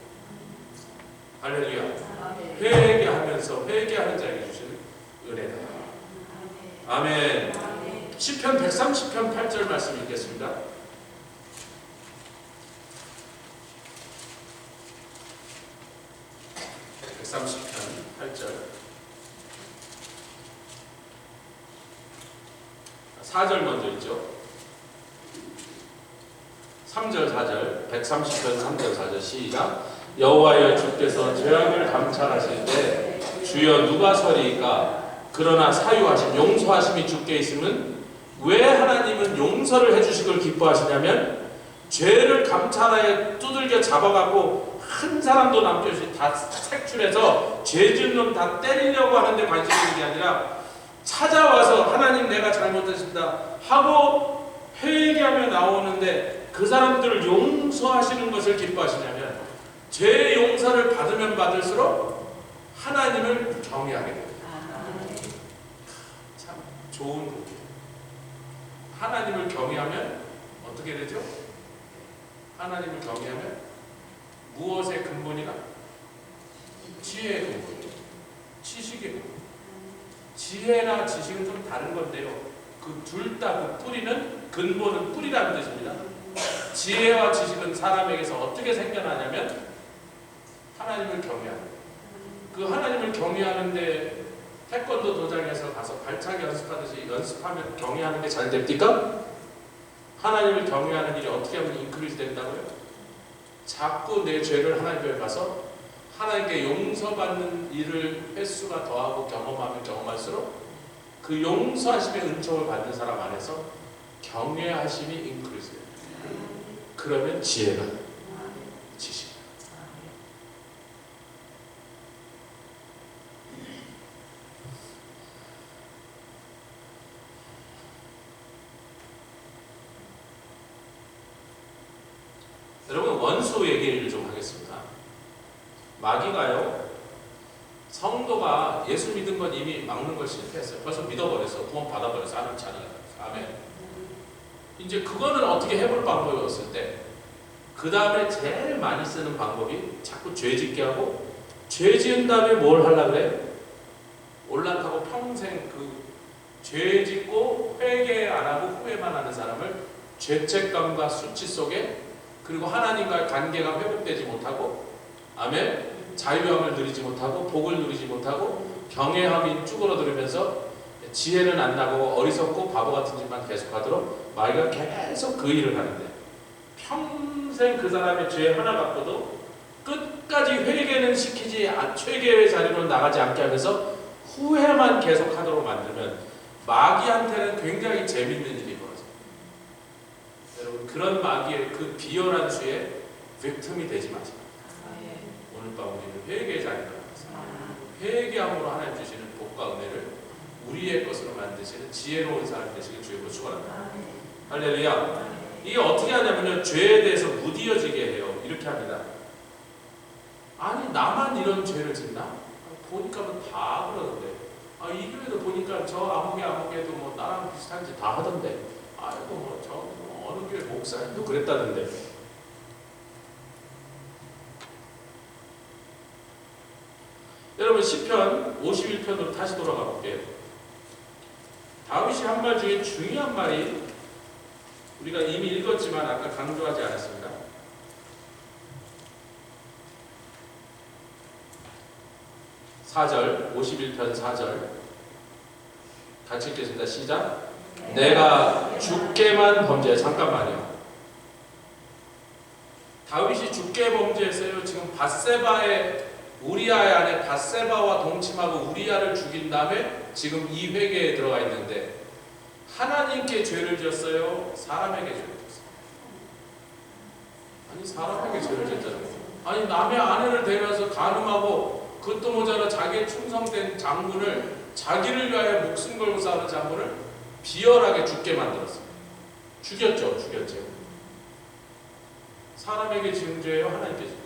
할렐루야. 회개하면서 회개하는 자에게 주시는 은혜다. 아멘. 시편 130편 8절 말씀 읽겠습니다. 130편 8절 4절 먼저 있죠. 3절 4절 130편 3절 4절 시작. 여호와여 주께서 죄악을 감찰하실 때 주여 누가 서리이까? 그러나 사유하심 용서하심이 주께 있으면 왜 하나님은 용서를 해주시길 기뻐하시냐면 죄를 감찰하여 두들겨 잡아갖고 한 사람도 남겨주시 다 색출해서 죄 지은 놈 다 때리려고 하는데 관심이 있는 게 아니라 찾아와서 하나님 내가 잘못했습니다 하고 회개하며 나오는데 그 사람들을 용서하시는 것을 기뻐하시냐면 죄 용서를 받으면 받을수록 하나님을 경외하게 됩니다. 참 좋은 부분이에요. 하나님을 경외하면 어떻게 되죠? 하나님을 경외하면 무엇의 근본이라? 지혜의 근본이에요. 지식의 근본. 지혜나 지식은 좀 다른 건데요. 그 둘 다 그 뿌리는 근본은 뿌리라는 뜻입니다. 지혜와 지식은 사람에게서 어떻게 생겨나냐면 하나님을 경외하는. 그 하나님을 경외하는데 태권도 도장에서 가서 발차기 연습하듯이 연습하면 경외하는 게 잘 됩니까? 하나님을 경외하는 일이 어떻게 하면 인크리즈 된다고요? 자꾸 내 죄를 하나님께 가서 하나님께 용서받는 일을 횟수가 더하고 경험하면 경험할수록 그 용서하심의 은총을 받는 사람 안에서 경외하심이 인크리즈 돼요. 그러면 지혜가 지식. 여러분 원수 얘기를 좀 하겠습니다. 마귀가요, 성도가 예수 믿은 건 이미 막는 걸 실패했어요. 벌써 믿어버렸어. 구원 받아버렸어. 하나님 자녀가. 아멘. 이제 그거는 어떻게 해볼 방법이 없을 때, 그 다음에 제일 많이 쓰는 방법이 자꾸 죄 짓게 하고, 죄 지은 다음에 뭘 하려고 그래? 올라타고 평생 그 죄 짓고 회개 안 하고 후회만 하는 사람을 죄책감과 수치 속에, 그리고 하나님과의 관계가 회복되지 못하고, 아멘, 자유함을 누리지 못하고 복을 누리지 못하고 경외함이 쭈그러들으면서 지혜는 안 나고 어리석고 바보 같은 짓만 계속하도록 마귀가 계속 그 일을 하는데, 평생 그 사람의 죄 하나 갖고도 끝까지 회개는 시키지, 회개의 자리로 나가지 않게 하면서 후회만 계속하도록 만들면 마귀한테는 굉장히 재밌는 일이 벌어져요. 여러분 그런 마귀의 그 비열한 수에 빅틈이 되지 마시고, 오늘 밤 우리는 회개의 자리로 나가서 회개함으로 하나님 주시는 복과 은혜를 우리의 것으로 만드시는 지혜로운 사람 되시길 주님으로 축원합니다. 할렐루야. 이게 어떻게 하냐면요, 죄에 대해서 무디어지게 해요. 이렇게 합니다. 아니 나만 이런 죄를 짓나? 보니까 다 그러던데. 이 교회도 보니까 저 아무개도 뭐 나랑 비슷한 짓 다 하던데. 아이고 뭐 저 어느 교회 목사님도 그랬다던데. 여러분 시편 51편으로 다시 돌아가 볼게요. 다윗이 한 말 중에 중요한 말이 우리가 이미 읽었지만 아까 강조하지 않았습니다. 4절, 51편 4절 같이 읽겠습니다. 시작. 내가 주께만 범죄. 잠깐만요. 다윗이 주께 범죄했어요? 지금 밧세바의 우리아의 안에 밧세바와 동침하고 우리아를 죽인 다음에 지금 이 회개에 들어가 있는데 하나님께 죄를 지었어요? 사람에게 죄를 지었어요? 아니 사람에게 죄를 지었잖아요. 아니 남의 아내를 데려와서 간음하고 그것도 모자라 자기의 충성된 장군을 자기를 위하여 목숨 걸고 싸우는 장군을 비열하게 죽게 만들었어요. 죽였죠. 사람에게 지은 죄예요? 하나님께 지은 죄예요?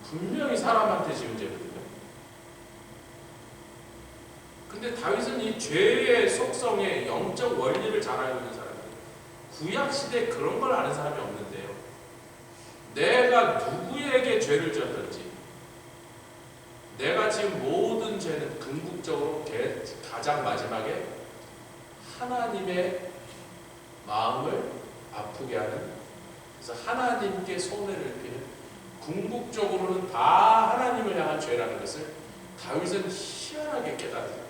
분명히 사람한테 지은 죄거든요. 근데 다윗은 이 죄의 속성의 영적 원리를 잘 알고 있는 사람이에요. 구약시대에 그런 걸 아는 사람이 없는데요. 내가 누구에게 죄를 지었든지 내가 지금 모든 죄는 궁극적으로 가장 마지막에 하나님의 마음을 아프게 하는, 그래서 하나님께 손해를 입히는, 궁극적으로는 다 하나님을 향한 죄라는 것을 다윗은 희한하게 깨달아요.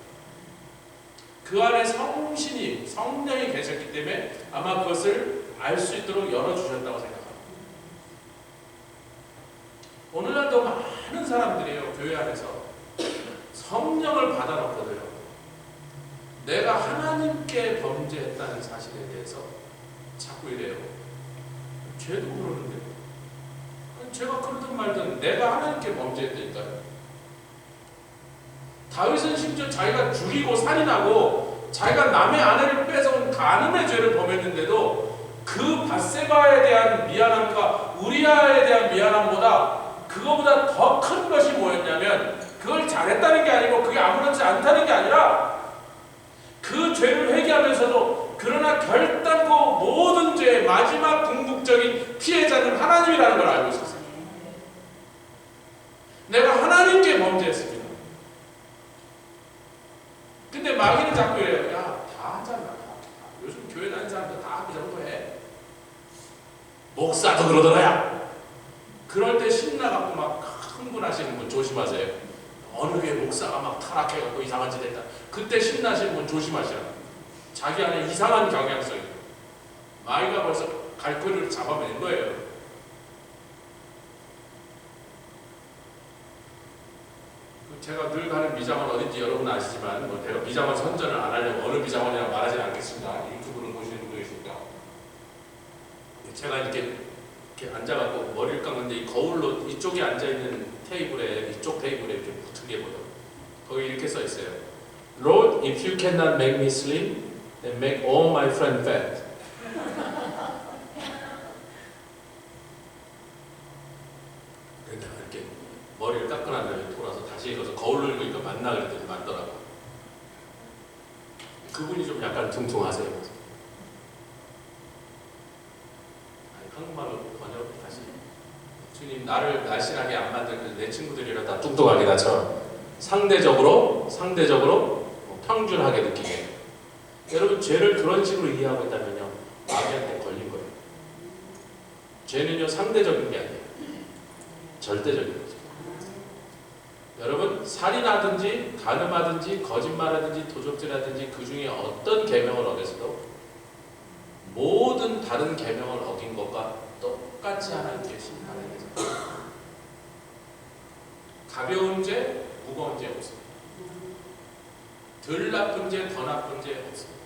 그 안에 성신이, 성령이 계셨기 때문에 아마 그것을 알 수 있도록 열어주셨다고 생각합니다. 오늘날도 많은 사람들이에요. 교회 안에서 성령을 받아놓거든요. 내가 하나님께 범죄했다는 사실에 대해서 자꾸 이래요. 죄도 그러는데 제가 그러든 말든 내가 하나님께 범죄했다니까요. 다윗은 심지어 자기가 죽이고 살인하고 자기가 남의 아내를 뺏어온 간음의 죄를 범했는데도 그 밧세바에 대한 미안함과 우리아에 대한 미안함보다 그거보다 더 큰 것이 뭐였냐면, 그걸 잘했다는 게 아니고 그게 아무렇지 않다는 게 아니라 그 죄를 회개하면서도 그러나 결단코 모든 죄의 마지막 궁극적인 피해자는 하나님이라는 걸 알고 있었어요. 내가 하나님께 범죄했습니다. 근데 마귀는 자꾸 이래요. 야, 다 하잖아. 요즘 교회 다니는 사람들 다 그 정도 해. 목사도 그러더라야. 그럴 때 신나갖고 막 흥분하시는 분 조심하세요. 어느 교회 목사가 막 타락해갖고 이상한 짓 했다. 그때 신나시는 분 조심하시라. 자기 안에 이상한 경향성이. 마귀가 벌써 갈고리를 잡아낸 거예요. 제가 늘 가는 미장원 어딘지 여러분 아시지만, 제가 미장원 선전을 안 하려고 어느 미장원이라고 말하지 않겠습니다. 유튜브를 보시는 분도 계십니다. 제가 이렇게 앉아갖고 머리를 깎는데 이 거울로 이쪽에 앉아있는 테이블에, 이쪽 테이블에 이렇게 붙은 게 보여. 거기 이렇게 써 있어요. Lord, if you cannot make me slim, then make all my friends fat. 내가 이렇게 머리를 깎고 난 다음에 돌아서 다시 일어서 거울을 보니까 맞나 그랬더니 맞더라고. 그분이 좀 약간 퉁퉁하세요. 한국말로 번역 다시. 주님, 나를 날씬하게 안 만들면 내 친구들이라 다 뚱뚱하게 나처럼 상대적으로 평준하게 느끼게. 여러분, 죄를 그런 식으로 이해하고 있다면요, 마귀한테 걸린 거예요. 죄는요, 상대적인 게 아니에요. 절대적인 거죠. 여러분, 살인하든지 간음하든지 거짓말하든지 도적질하든지 그 중에 어떤 계명을 어겼어도 모든 다른 계명을 어긴 것과 똑같이 하나님께 심판하게 됩니다. 가벼운 죄, 무거운 죄 없습니다. 덜 나쁜 죄, 더 나쁜 죄 없습니다.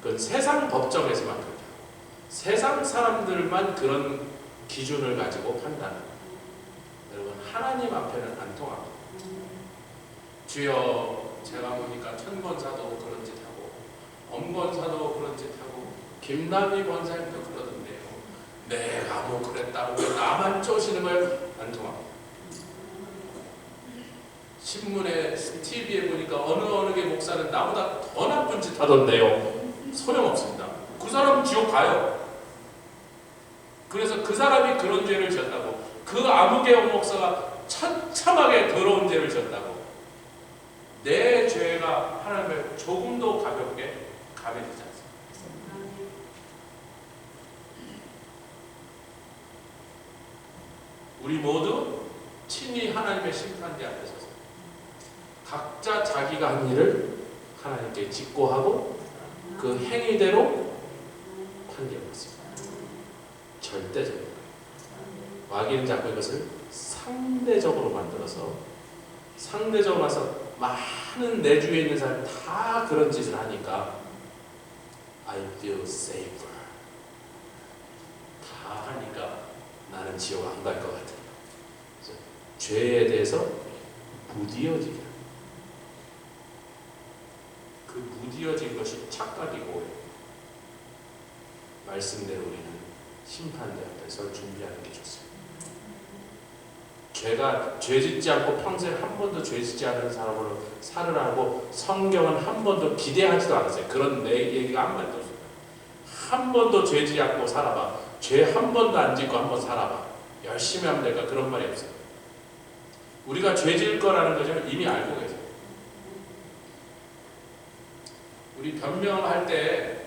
그건 세상 법정에서만 그렇게 하고 세상 사람들만 그런 기준을 가지고 판단합니다. 여러분, 하나님 앞에는 안 통합니다. 주여, 제가 보니까 천권사도 그런 짓 하고 엄권사도 그런 짓 하고 김남희 권사님도 그러던데요. 내가 뭐 그랬다고 나만 쪼시는 거예요? 안 통합니다. 신문에, TV에 보니까 어느 게 목사는 나보다 더 나쁜 짓 하던데요. 소용없습니다. 그 사람은 지옥 가요. 그래서 그 사람이 그런 죄를 지었다고, 그 아무개혁 목사가 처참하게 더러운 죄를 지었다고 내 죄가 하나님의 조금도 가볍게 감해지지 않습니다. 우리 모두 친히 하나님의 심판대 앞에 서서 각자 자기가 한 일을 하나님께 직고하고 그 행위대로 판결받습니다. 절대적인 거예요. 마귀는 자꾸 이것을 상대적으로 만들어서 상대적으로 봐서 많은 내 주위에 있는 사람이 다 그런 짓을 하니까 I feel safer. 다 하니까 나는 지옥 안 갈 것 같아. 죄에 대해서 무디어지게. 그 무디어진 것이 착각이고 말씀대로 우리는 심판대 앞에 설 준비하는 게 좋습니다. 죄가 죄짓지 않고 평생 한 번도 죄짓지 않은 사람으로 살으라고 성경은 한 번도 기대하지도 않았어요. 그런 내 얘기가 한 마디도 없어요. 한 번도 죄짓지 않고 살아봐. 죄 한 번도 안 짓고 한 번 살아봐. 열심히 하면 될까? 그런 말이 없어요. 우리가 죄 지을 거라는 것을 이미 알고 계세요. 우리 변명할 때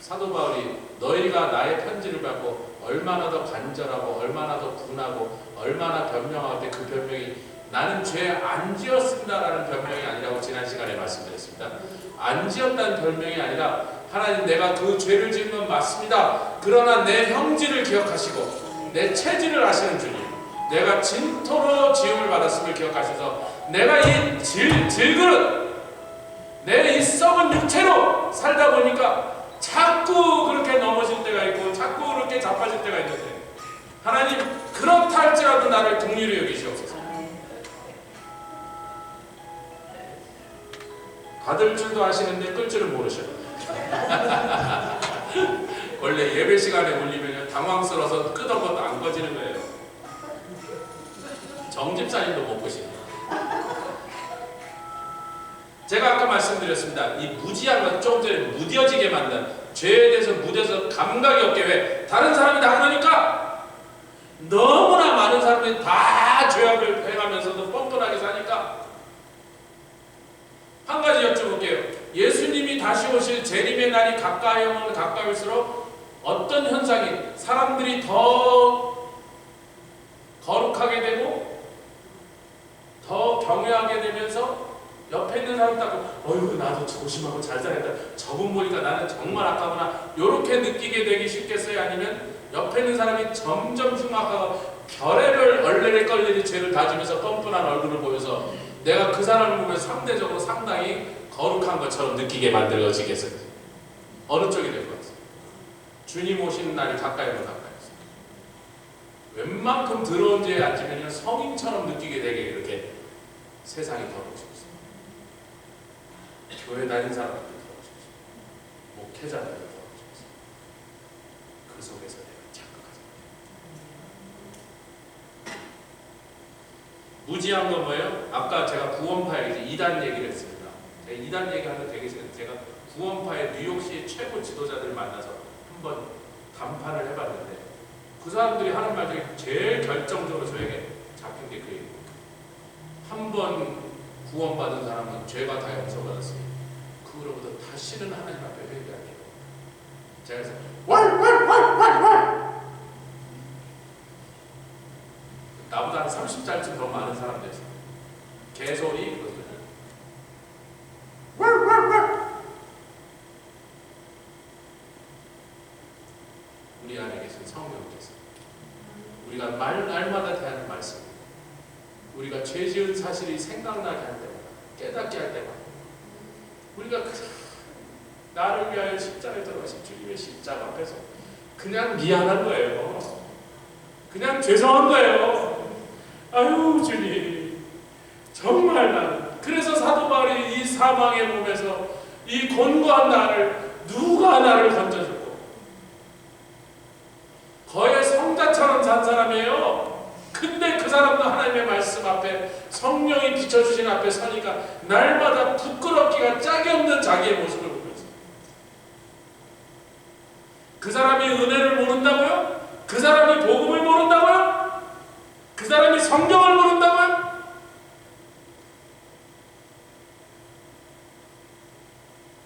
사도 바울이 너희가 나의 편지를 받고 얼마나 더 간절하고 얼마나 더 분하고 얼마나 변명할 때 그 변명이 나는 죄 안 지었습니다라는 변명이 아니라고 지난 시간에 말씀드렸습니다. 안 지었다는 변명이 아니라 하나님 내가 그 죄를 지은 건 맞습니다. 그러나 내 형질을 기억하시고 내 체질을 아시는 주님, 내가 진토로 지음을 받았음을 기억하셔서 내가 이 질그릇 내 이 썩은 육체로 살다 보니까 자꾸 그렇게 넘어질 때가 있고 자꾸 그렇게 자빠질 때가 있는데 하나님 그렇다 할지라도 나를 긍휼히 여기시옵소서. 받을 줄도 아시는데 끌 줄은 모르셔요. 원래 예배 시간에 올리면 당황스러워서 끄던 것도 안 꺼지는 거예요. 정집사님도 못 보시네요. 제가 아까 말씀드렸습니다. 이 무지한 것, 조금 전에 무뎌지게 만든 죄에 대해서 무뎌서 감각이 없게 왜? 다른 사람이 다 그러니까 너무나 많은 사람들이 다 죄악을 행하면서도 뻔뻔하게 사니까 한 가지 여쭤볼게요. 예수님이 다시 오실 재림의 날이 가까이 오면 가까울수록 어떤 현상이 사람들이 더 거룩하게 되고 더 경외하게 되면서 옆에 있는 사람 따고 어휴 나도 조심하고 잘 살았다. 저분 보니까 나는 정말 아까구나. 이렇게 느끼게 되기 쉽겠어요? 아니면 옆에 있는 사람이 점점 흉악하고 별의별 얼레레 걸레리 죄를 다지면서 뻔뻔한 얼굴을 보여서 내가 그 사람을 보면서 상대적으로 상당히 거룩한 것처럼 느끼게 만들어지겠어요? 어느 쪽이 될 것 같아요? 주님 오시는 날이 가까이 오면 가까이 있어요. 웬만큼 더러운 죄에 앉으면 성인처럼 느끼게 되게 이렇게 세상이 더러워지고 있어요. 교회 다니는 사람들이 더러워지고 있어요. 목회자들이 더러워지고 있어요. 그 속에서 내가 착각하지 않아요. 무지한 건 뭐예요? 아까 제가 구원파에 2단 얘기를 했습니다. 제가 2단 얘기하는 거 되게 제가 구원파의 뉴욕시 최고 지도자들을 만나서 한번 담판을 해봤는데 그 사람들이 하는 말 중에 제일 결정적으로 저에게 잡힌 게 그 얘기예요. 한 번 구원받은 사람은 죄가 다 용서받았으니 그로부터 다시는 하나님 앞에 회개하기로. 제가 그래서 왈 나보다 한 30살쯤 더 많은 사람들 있어요. 개소리 그것들 우리 안에 계신 성령께서 우리가 날마다 대하는 말씀, 우리가 죄 지은 사실이 생각나게 할 때마다 깨닫게 할 때마다 우리가 나를 위하여 십자가에 들어가신 주님의 십자가 앞에서 그냥 미안한 거예요. 그냥 죄송한 거예요. 아유 주님 정말 나는 그래서 사도 바울이 이 사망의 몸에서 이 곤고한 나를 누가 나를 건져주고 거의 성자처럼 산 사람이에요. 근데 그 사람도 하나님의 말씀 앞에 성령이 비춰주신 앞에 서니까 날마다 부끄럽기가 짝이 없는 자기의 모습을 보면서 그 사람이 은혜를 모른다고요? 그 사람이 복음을 모른다고요? 그 사람이 성경을 모른다고요?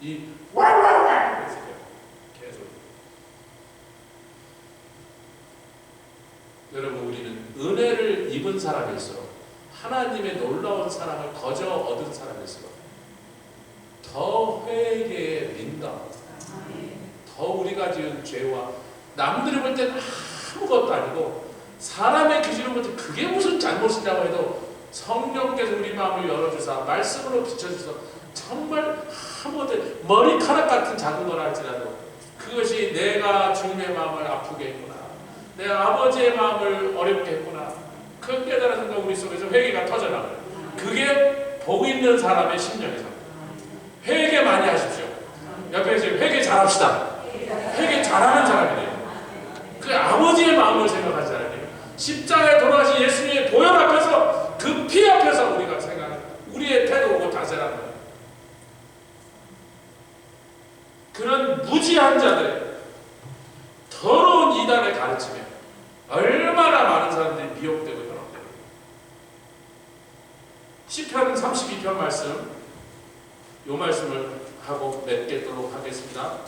이 왈왈왈 계속 여러분 우리는 은혜를 입은 사람일수록 하나님의 놀라운 사랑을 거저 얻은 사람일수록 더 회개에 민감하고 더 우리가 지은 죄와 남들이 볼 때는 아무것도 아니고 사람의 기준으로부터 그게 무슨 잘못이라고 해도 성령께서 우리 마음을 열어주사 말씀으로 비춰주사 정말 하모들 머리카락 같은 작은 거라 할지라도 그것이 내가 주님의 마음을 아프게 했구나, 내가 아버지의 마음을 어렵게 했구나, 그 깨달은 순간 우리 속에서 회개가 터져나가요. 그게 복 있는 사람의 심령에서. 회개 많이 하십시오. 옆에서 회개 잘합시다. 회개 잘하는 사람이래요. 그 아버지의 마음을 생각하는 사람이에요. 십자가에 돌아가신 예수님의 보혈 앞에서 그 피 앞에서 우리가 생각하는 우리의 태도고 자세라는 거예요. 그런 무지한 자들, 더러운 이단의 가르침에 얼마나 많은 사람들이 미혹되고 현혹되고. 시편 32편 말씀, 요 말씀을 하고 맺도록 하겠습니다.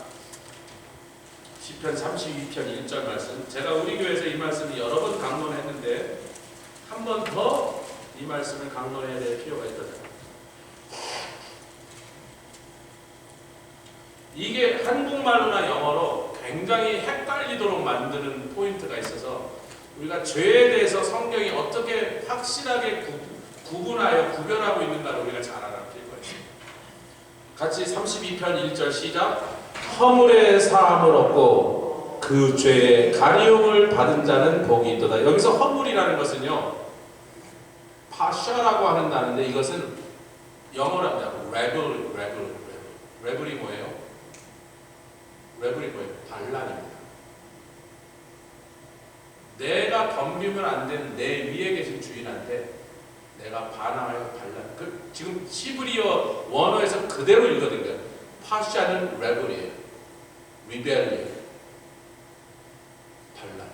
시편 32편 1절 말씀. 제가 우리 교회에서 이 말씀을 여러 번 강론했는데 한 번 더 이 말씀을 강론해야 될 필요가 있다. 이게 한국말로나 영어로 굉장히 헷갈리도록 만드는 포인트가 있어서 우리가 죄에 대해서 성경이 어떻게 확실하게 구분하여 구별하고 있는가를 우리가 잘 알아야 필요해요. 같이 32편 1절 시작. 허물의 사함을 얻고 그 죄의 가리움을 받은 자는 복이 있도다. 여기서 허물이라는 것은요, 파샤라고 하는 단어인데 이것은 영어로 합니다. 레블이 뭐예요? 레블이 뭐예요? 반란입니다. 내가 덤비면 안 되는 내 위에 계신 주인한테 내가 반항하여 반란. 지금 히브리어 원어에서 그대로 읽거든요. 파샤는 레벨이에요. 리벨리에요. 반란.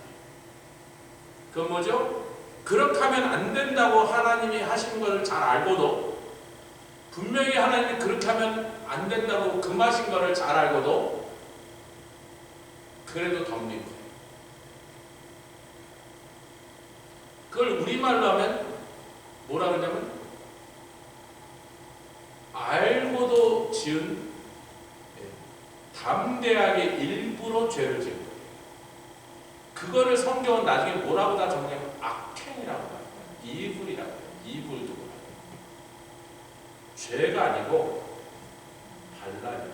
그건 뭐죠? 그렇게 하면 안 된다고 하나님이 하신 것을 잘 알고도, 분명히 하나님이 그렇게 하면 안 된다고 금하신 것을 잘 알고도 그래도 덤빈 거예요. 그걸 우리말로 하면 뭐라 그러냐면 알고도 지은, 담대하게 일부러 죄를 지은 거예요. 그거를 성경은 나중에 뭐라고 다 정리하면 악행이라고 합니다. 이불이라고 해요. 이불도 죄가 아니고 반란이에요.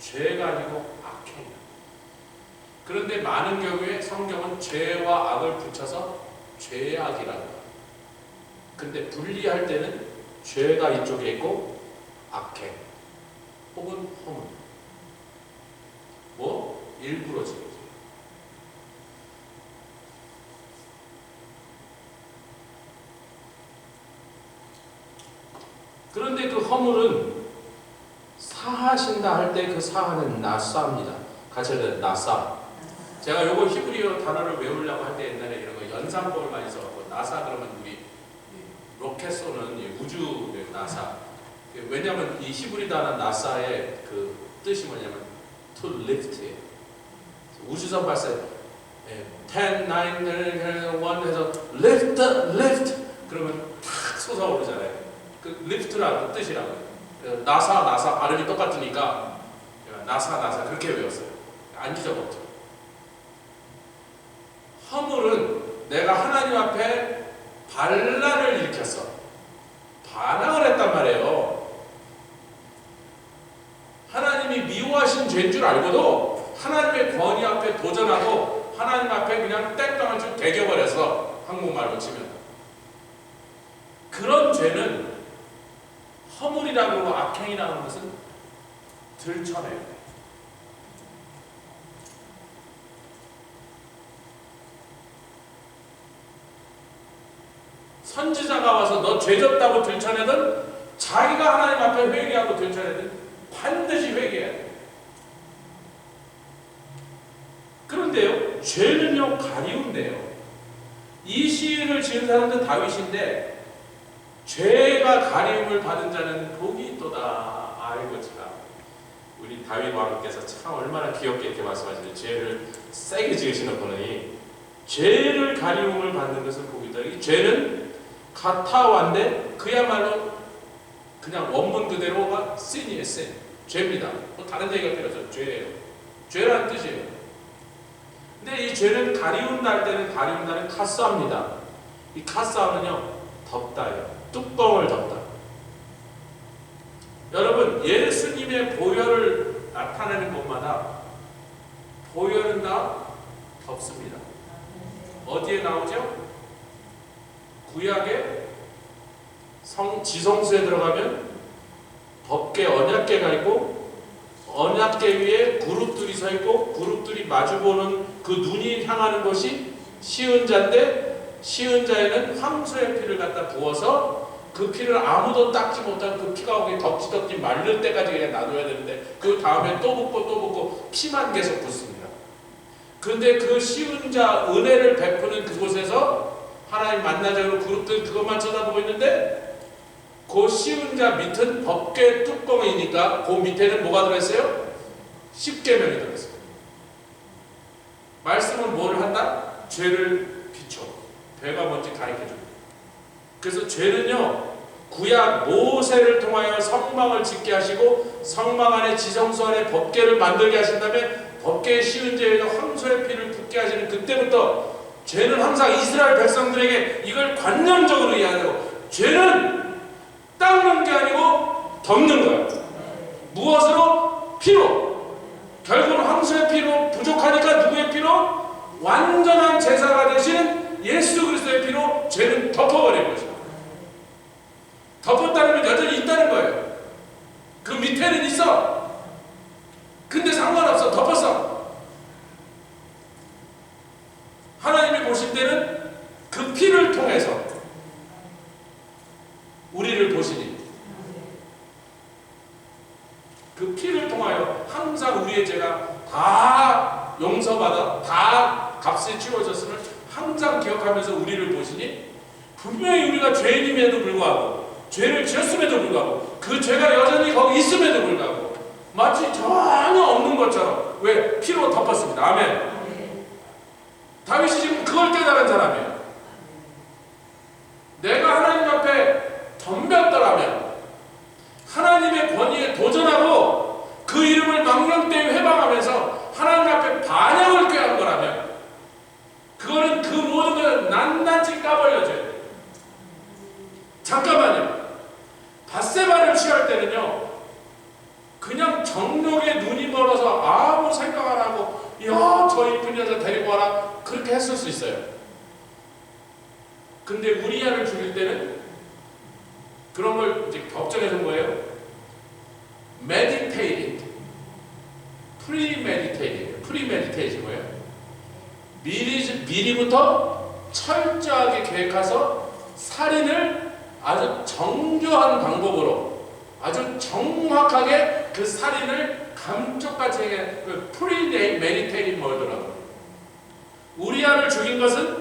죄가 아니고 악행이에요. 그런데 많은 경우에 성경은 죄와 악을 붙여서 죄악이라고 해요. 근데 분리할 때는 죄가 이쪽에 있고 악행 혹은 허물, 뭐 일부러 지은 거죠. 그런데 그 허물은 사하신다 할 때 그 사하는 나사입니다. 같이 해야 나사. 제가 요거 히브리어 단어를 외우려고 할 때 옛날에 이런 거 연산법을 많이 써갖고 나사 그러면 우리 로켓 쏘는 우주 나사. 왜냐하면 이 히브리 단어 나사의 그 뜻이 뭐냐면 to lift예요. 우주선 발사 10, 9, 1 해서 lift 그러면 탁 솟아오르잖아요. 그 lift라는 뜻이라고요. 나사 발음이 똑같으니까 나사 그렇게 외웠어요. 안 잊어먹죠. 허물은 내가 하나님 앞에 반란을 일으켰어. 반항을 했단 말이에요. 하나님이 미워하신 죄인 줄 알고도 하나님의 권위 앞에 도전하고 하나님 앞에 그냥 땡깡을 쭉 개겨버려서, 한국말로 치면 그런 죄는 허물이라고 하고 악행이라고 하는 것은 들춰내야 돼. 선지자가 와서 너 죄졌다고 들춰내든 자기가 하나님 앞에 회개하고 들춰내든 반드시 회개해야 돼. 그런데요, 죄는요 가리운데요. 이 시를 지은 사람은 다윗인데 죄가 가리움을 받은 자는 복이 있도다. 아이고 참, 우리 다윗 왕께서 참 얼마나 귀엽게 이렇게 말씀하시죠. 죄를 세게 지으시놓고는 죄를 가리움을 받는 것은 복이 있다. 이 죄는 가타와인데 그야말로 그냥 원문 그대로가 sin이에요. sin. 죄입니다. 뭐 다른 얘기가 필요 없어요. 죄예요. 죄라는 뜻이에요. 근데 이 죄는 가리운날 때는 가리운날은 카스합니다. 이 카스하면요 덮다예요. 뚜껑을 덮다. 여러분 예수님의 보혈을 나타내는 곳마다 보혈은 다 덮습니다. 어디에 나오죠? 구약의 지성소에 들어가면 법궤 언약궤가 있고 언약궤 위에 그룹들이 서 있고 그룹들이 마주보는 그 눈이 향하는 것이 시은자인데 시은자에는 황소의 피를 갖다 부어서 그 피를 아무도 닦지 못한 그 피가 거기 덕지덕지 마를 때까지 그냥 놔둬야 되는데 그 다음에 또 붓고 또 붓고 피만 계속 붓습니다. 그런데 그 시은자 은혜를 베푸는 그곳에서 하나님 만나자고 그룹들 그것만 쳐다보고 있는데 그 시은자 밑은 법궤 뚜껑이니까 그 밑에는 뭐가 들어있어요? 십계명이 들어있어요. 말씀은 뭘 한다? 죄를 비춰. 죄가 뭔지 가르쳐줍니다. 그래서 죄는요 구약 모세를 통하여 성막을 짓게 하시고 성막 안에 지성소 안에 법궤를 만들게 하신 다음에 법궤의 시은자에서 황소의 피를 붓게 하시는 그때부터 죄는 항상 이스라엘 백성들에게 이걸 관념적으로 이해하고 죄는 닦는 게 아니고 덮는 거야. 무엇으로? 피로. 결국은 황소의 피로 부족하니까 누구의 피로? 완전한 제사가 되신 예수 그리스도의 피로 죄는 덮어버린 것이다. 덮었다는 건 여전히 있다는 거예요. 그 밑에는 있어. 근데 상관없어. 덮었어. 하나님이 보실 때는 그 피를 통해서 우리를 보시니 그 피를 통하여 항상 우리의 죄가 다 용서받아 다 값이 치워졌음을 항상 기억하면서 우리를 보시니 분명히 우리가 죄인임에도 불구하고 죄를 지었음에도 불구하고 그 죄가 여전히 거기 있음에도 불구하고 마치 전혀 없는 것처럼 왜? 피로 덮었습니다. 아멘. 다윗이 지금 그걸 깨달은 사람이에요. 내가 하나님 앞에 덤볐더라면 하나님의 권위에 도전하고 그 이름을 망령되이 회방하면서 하나님 앞에 반역을 꾀한 거라면 그거는 그 모든 걸 낱낱이 까버려줘야 돼요. 잠깐만요. 밧세바를 취할 때는요 그냥 정욕에 눈이 멀어서 아무 생각 안 하고 야 저 이쁜 여자 데리고 와라 그렇게 했을 수 있어요. 근데 우리아를 죽일 때는 그런 걸 이제 걱정해 준 거예요. meditated, premeditated 뭐예요? 미리부터 철저하게 계획해서 살인을 아주 정교한 방법으로 아주 정확하게 그 살인을 감쪽같이 그 premeditated 뭐더라고요. 우리아를 죽인 것은